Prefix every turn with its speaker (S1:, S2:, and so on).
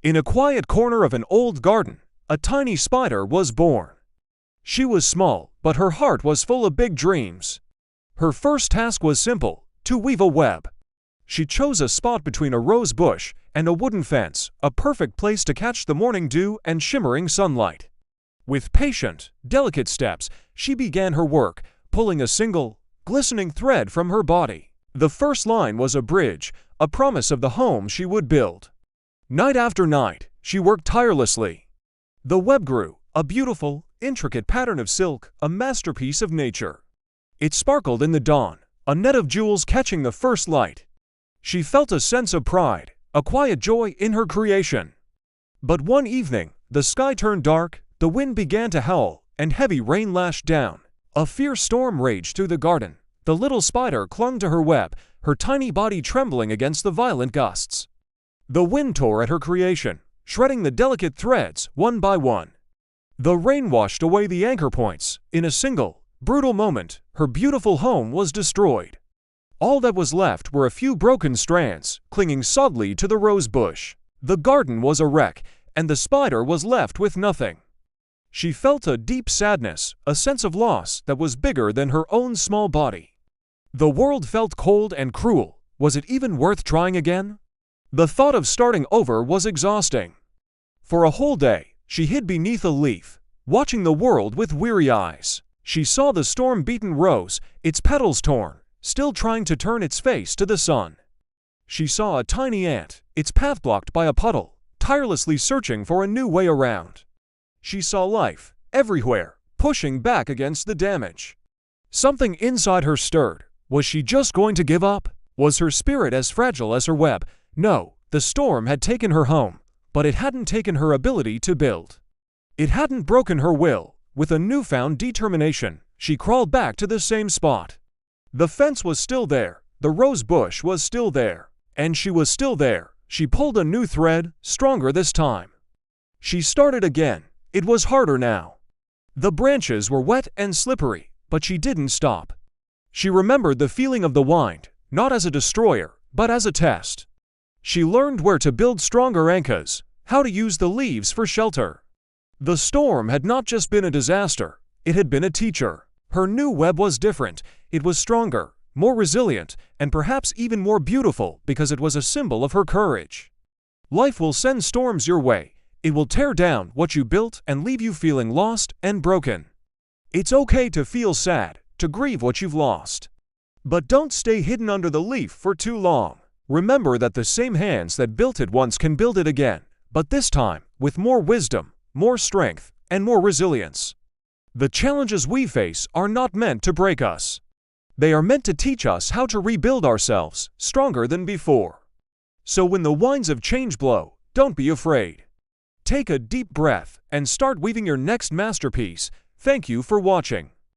S1: In a quiet corner of an old garden, a tiny spider was born. She was small, but her heart was full of big dreams. Her first task was simple: to weave a web. She chose a spot between a rose bush and a wooden fence, a perfect place to catch the morning dew and shimmering sunlight. With patient, delicate steps, she began her work, pulling a single, glistening thread from her body. The first line was a bridge, a promise of the home she would build. Night after night, she worked tirelessly. The web grew, a beautiful, intricate pattern of silk, a masterpiece of nature. It sparkled in the dawn, a net of jewels catching the first light. She felt a sense of pride, a quiet joy in her creation. But one evening, the sky turned dark, the wind began to howl, and heavy rain lashed down. A fierce storm raged through the garden. The little spider clung to her web, her tiny body trembling against the violent gusts. The wind tore at her creation, shredding the delicate threads one by one. The rain washed away the anchor points. In a single, brutal moment, her beautiful home was destroyed. All that was left were a few broken strands, clinging soddenly to the rose bush. The garden was a wreck, and the spider was left with nothing. She felt a deep sadness, a sense of loss that was bigger than her own small body. The world felt cold and cruel. Was it even worth trying again? The thought of starting over was exhausting. For a whole day, she hid beneath a leaf, watching the world with weary eyes. She saw the storm-beaten rose, its petals torn, still trying to turn its face to the sun. She saw a tiny ant, its path blocked by a puddle, tirelessly searching for a new way around. She saw life, everywhere, pushing back against the damage. Something inside her stirred. Was she just going to give up? Was her spirit as fragile as her web? No, the storm had taken her home, but it hadn't taken her ability to build. It hadn't broken her will. With a newfound determination, she crawled back to the same spot. The fence was still there, the rose bush was still there, and she was still there. She pulled a new thread, stronger this time. She started again. It was harder now. The branches were wet and slippery, but she didn't stop. She remembered the feeling of the wind, not as a destroyer, but as a test. She learned where to build stronger anchors, how to use the leaves for shelter. The storm had not just been a disaster, it had been a teacher. Her new web was different. It was stronger, more resilient, and perhaps even more beautiful because it was a symbol of her courage. Life will send storms your way. It will tear down what you built and leave you feeling lost and broken. It's okay to feel sad, to grieve what you've lost. But don't stay hidden under the leaf for too long. Remember that the same hands that built it once can build it again, but this time with more wisdom, more strength, and more resilience. The challenges we face are not meant to break us. They are meant to teach us how to rebuild ourselves, stronger than before. So when the winds of change blow, don't be afraid. Take a deep breath and start weaving your next masterpiece. Thank you for watching.